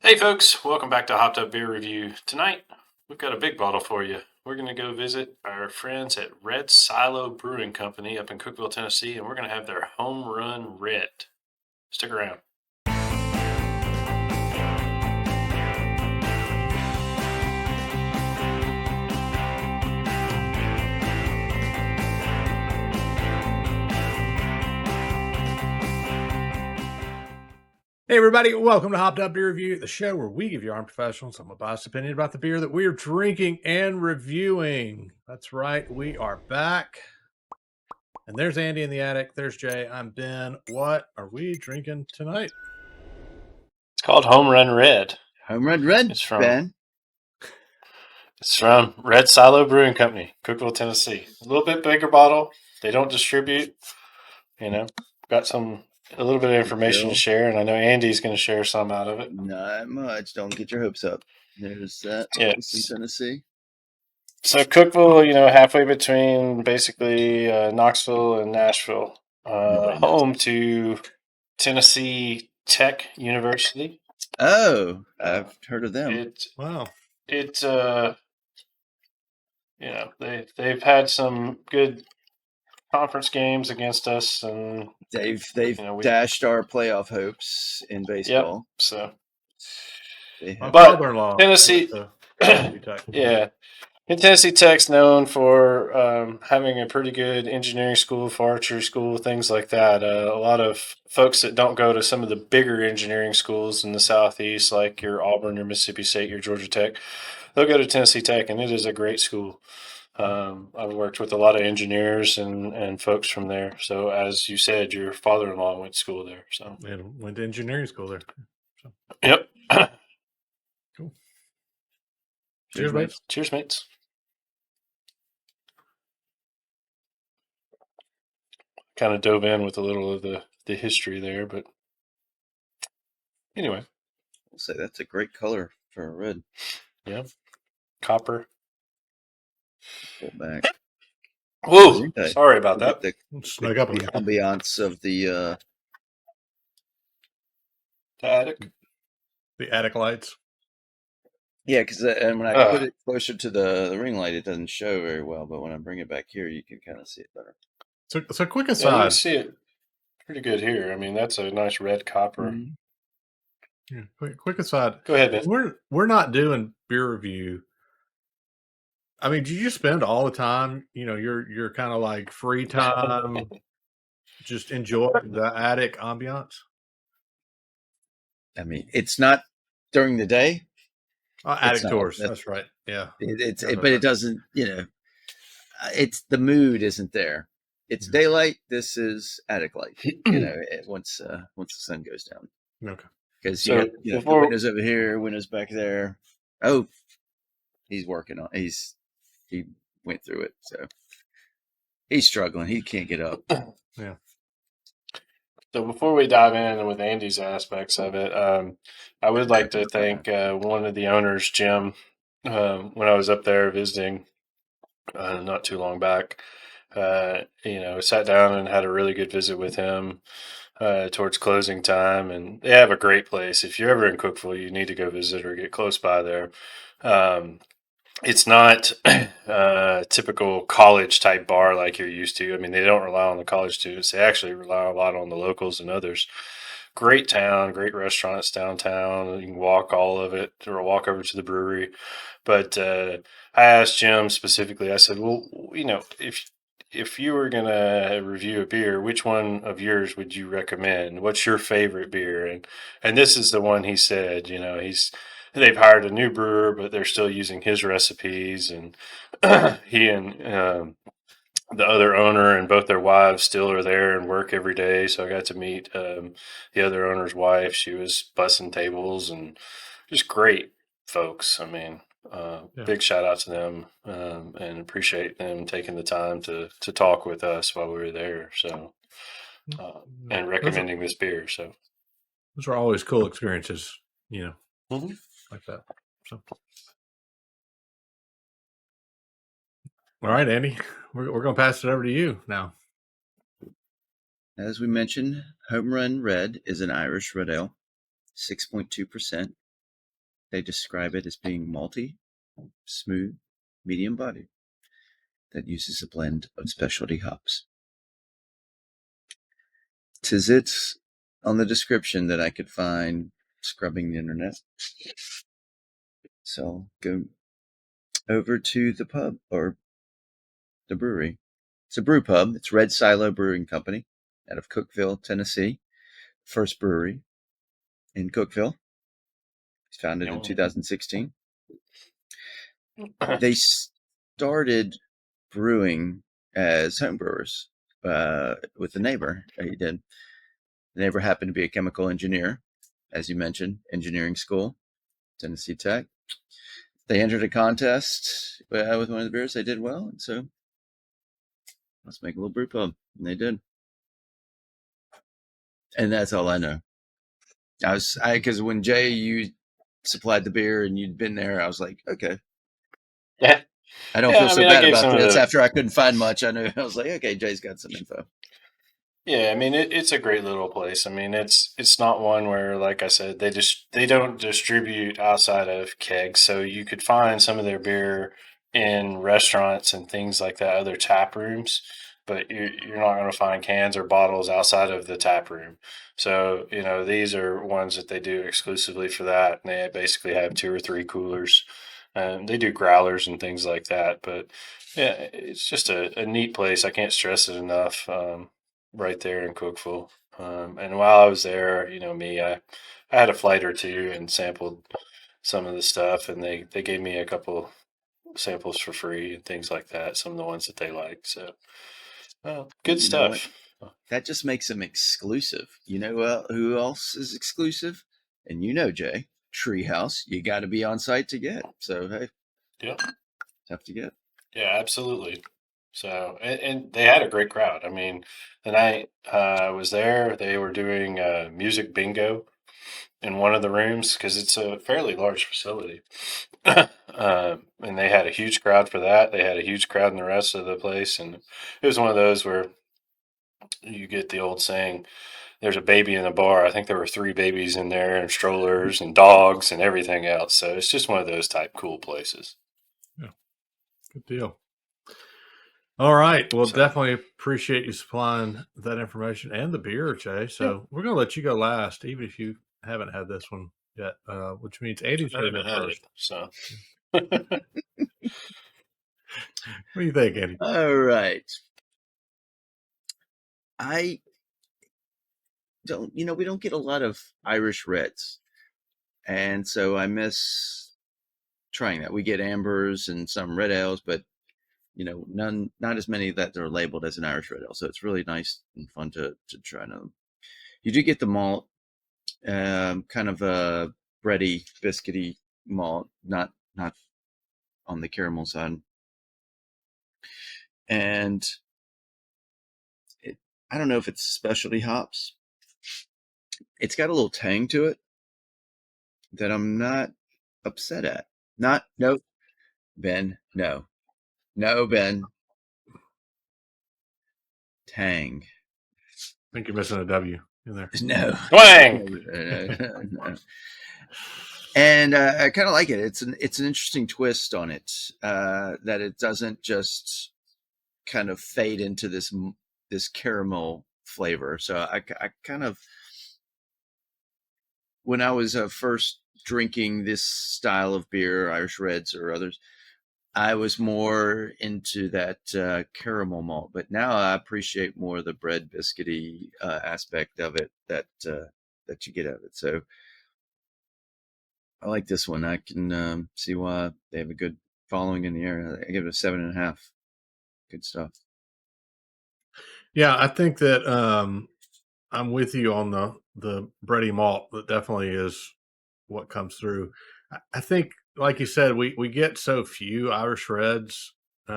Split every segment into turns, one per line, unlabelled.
Hey folks, welcome back to Hopped Up Beer Review. Tonight, we've got a big bottle for you. We're going to go visit our friends at Red Silo Brewing Company up in Cookeville, Tennessee, and we're going to have their Home Run Red. Stick around.
Hey everybody, welcome to Hopped Up Beer Review, the show where we give you unprofessional, somewhat biased opinion about the beer that we are drinking and reviewing. That's right, we are back. And there's Andy in the attic. There's Jay. I'm Ben. What are we drinking tonight?
It's called Home Run Red.
Home Run Red,
It's from
Ben.
It's from Red Silo Brewing Company, Cookeville, Tennessee. A little bit bigger bottle. They don't distribute. Got a little bit of information to share, and I know Andy's going to share some out of it.
Not much. Don't get your hopes up. There's that.
Yes.
Tennessee.
So Cookeville, halfway between basically Knoxville and Nashville, home to Tennessee Tech University.
Oh, I've heard of them.
They've had some good conference games against us, and
they've dashed our playoff hopes in baseball.
Yep. So,
father-in-law,
Tennessee, yeah. And Tennessee Tech's known for having a pretty good engineering school, forestry school, things like that. A lot of folks that don't go to some of the bigger engineering schools in the Southeast, like your Auburn, your Mississippi State, your Georgia Tech, they'll go to Tennessee Tech, and it is a great school. I've worked with a lot of engineers and folks from there. So, as you said, your father-in-law went to school there. So,
and went to engineering school there. So.
Yep.
Cool.
Cheers, mates. Cheers, mates. Kind of dove in with a little of the history there, but anyway.
I'll say that's a great color for a red.
Yeah. Copper.
Pull back.
Whoa, sorry about that.
The ambiance of the
attic.
The attic lights.
Yeah, because and when I put it closer to the ring light, it doesn't show very well. But when I bring it back here, you can kind of see it better.
So quick aside.
Yeah, you can see it pretty good here. I mean, that's a nice red copper.
Mm-hmm. Yeah, quick aside.
Go ahead, Ben.
We're not doing beer review. I mean, do you spend all the time, your kind of like free time, just enjoy the attic ambiance?
I mean, it's not during the day.
Attic tours. That's right. Yeah.
But it doesn't, it's the mood isn't there. It's daylight. This is attic light. Once the sun goes down.
Okay.
Because the windows over here, windows back there. Oh, he's working on. He went through it, so he's struggling. He can't get up.
Yeah.
So before we dive in with Andy's aspects of it, I would like to thank one of the owners, Jim, when I was up there visiting not too long back. Sat down and had a really good visit with him towards closing time, and they have a great place. If you're ever in Cookeville, you need to go visit or get close by there. It's not a typical college type bar like you're used to. I mean, they don't rely on the college students. They actually rely a lot on the locals and others. Great town, great restaurants downtown. You can walk all of it or walk over to the brewery. But I asked Jim specifically, I said, well, if you were going to review a beer, which one of yours would you recommend? What's your favorite beer? And this is the one he said, they've hired a new brewer, but they're still using his recipes. And he and the other owner and both their wives still are there and work every day. So I got to meet the other owner's wife. She was bussing tables and just great folks. I mean, big shout out to them and appreciate them taking the time to talk with us while we were there. So, and recommending this beer. So
those are always cool experiences,
Mm-hmm.
like that. So, all right, Andy, we're going to pass it over to you now.
As we mentioned, Home Run Red is an Irish red ale, 6.2%. they describe it as being malty, smooth, medium bodied, that uses a blend of specialty hops. 'Tis it's on the description that I could find scrubbing the internet. So go over to the pub or the brewery. It's a brew pub. It's Red Silo Brewing Company out of Cookeville, Tennessee. First brewery in Cookeville. It's founded in 2016. They started brewing as home brewers with a neighbor. He did. The neighbor happened to be a chemical engineer, as you mentioned, engineering school, Tennessee Tech. They entered a contest with one of the beers. They did well, and so let's make a little brew pub, and they did. And that's all I know. Because when Jay, you supplied the beer and you'd been there, I was like, okay.
Yeah.
I don't feel so bad about this. After I couldn't find much, I knew I was like, okay, Jay's got some info.
Yeah, I mean it's a great little place. I mean it's not one where, like I said, they don't distribute outside of kegs, so you could find some of their beer in restaurants and things like that, other tap rooms, but you're not going to find cans or bottles outside of the tap room. So these are ones that they do exclusively for that, and they basically have 2 or 3 coolers. They do growlers and things like that, but yeah, it's just a neat place. I can't stress it enough. Right there in Cookeville. And while I was there, I had a flight or two and sampled some of the stuff, and they gave me a couple samples for free and things like that. Some of the ones that they liked. So, good stuff.
That just makes them exclusive. You know who else is exclusive? And Jay, Treehouse. You got to be on site to get. So hey,
yeah,
tough to get.
Yeah, absolutely. So, and they had a great crowd. I mean, the night I was there, they were doing music bingo in one of the rooms because it's a fairly large facility. And they had a huge crowd for that. They had a huge crowd in the rest of the place. And it was one of those where you get the old saying, there's a baby in the bar. I think there were 3 babies in there and strollers and dogs and everything else. So it's just one of those type cool places.
Yeah, good deal. All right. Well, definitely appreciate you supplying that information and the beer, Jay. So we're going to let you go last, even if you haven't had this one yet, which means Andy's going to go first.
So,
what do you think, Andy?
All right. I don't, we don't get a lot of Irish reds. And so I miss trying that. We get ambers and some red ales, but not as many that are labeled as an Irish red ale. So it's really nice and fun to try them. You do get the malt, kind of a bready, biscuity malt, not on the caramel side. And I don't know if it's specialty hops. It's got a little tang to it that I'm not upset at. No, Ben, no, Ben. Tang.
I think you're missing a W in there.
No.
Twang.
No. And I kind of like it. It's an interesting twist on it, that it doesn't just kind of fade into this caramel flavor. So I kind of, when I was first drinking this style of beer, Irish Reds or others, I was more into that caramel malt, but now I appreciate more the bread biscuity aspect of it that you get out of it. So I like this one. I can see why they have a good following in the area. I give it a 7.5. Good stuff.
Yeah, I think that I'm with you on the bready malt. That definitely is what comes through. I think, like you said, we get so few Irish Reds in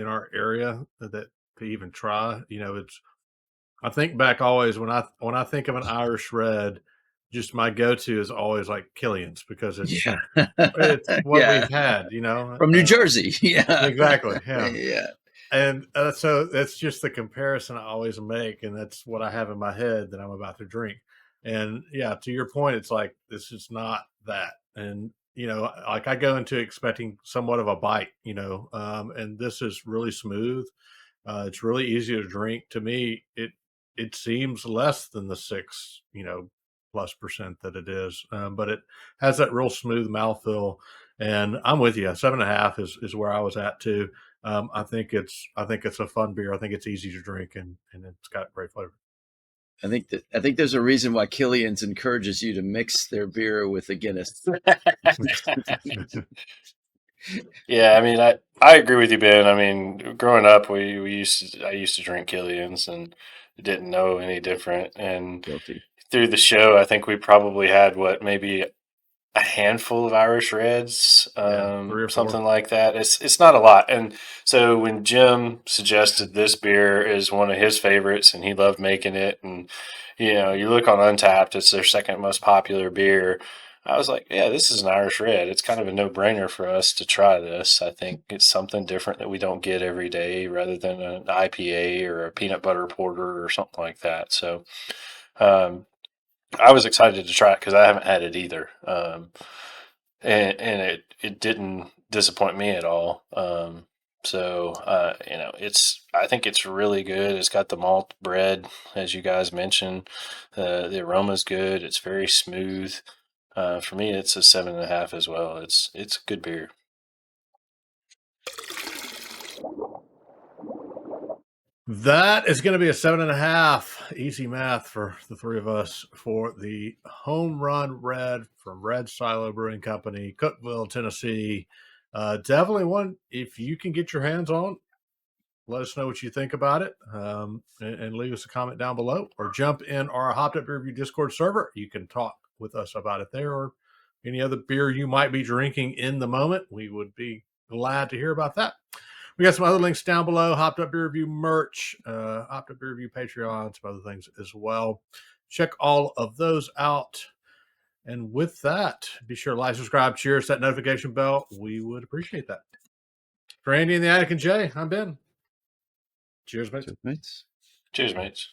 our area that to even try. I think back always when I think of an Irish Red, just my go-to is always like Killian's because it's what we've had,
from New Jersey. Yeah,
exactly. Yeah.
Yeah.
And so that's just the comparison I always make. And that's what I have in my head that I'm about to drink. And yeah, to your point, it's like, this is not that. And like I go into expecting somewhat of a bite, and this is really smooth. It's really easy to drink. To me, it seems less than the 6, plus percent that it is, but it has that real smooth mouthfeel. And I'm with you. 7.5 is where I was at too. I think it's a fun beer. I think it's easy to drink, and it's got great flavor.
I think there's a reason why Killian's encourages you to mix their beer with a Guinness.
Yeah, I mean, I agree with you, Ben. I mean, growing up, I used to drink Killian's and didn't know any different. And
Guilty.
through the show, I think we probably had maybe a handful of Irish Reds,
3 or 4.
something like that. It's not a lot. And so when Jim suggested this beer is one of his favorites and he loved making it, and you look on Untapped, it's their second most popular beer. I was like, yeah, this is an Irish Red. It's kind of a no-brainer for us to try this. I think it's something different that we don't get every day, rather than an IPA or a peanut butter porter or something like that. So I was excited to try it because I haven't had it either, and it didn't disappoint me at all. I think it's really good. It's got the malt bread, as you guys mentioned. The aroma's good. It's very smooth. For me, it's a 7.5 as well. It's a good beer.
That is going to be a 7.5. Easy math for the three of us for the Home Run Red from Red Silo Brewing Company, Cookeville, Tennessee. Definitely one, if you can get your hands on, let us know what you think about it, and leave us a comment down below, or jump in our Hopped Up Beer Review Discord server. You can talk with us about it there, or any other beer you might be drinking in the moment. We would be glad to hear about that. We got some other links down below: Hopped Up Beer Review merch, Hopped Up Beer Review Patreon, some other things as well. Check all of those out. And with that, be sure to like, subscribe, cheers, that notification bell. We would appreciate that. For Andy in the Attic and Jay, I'm Ben. Cheers, mates.
Cheers, mates.
Cheers, mates.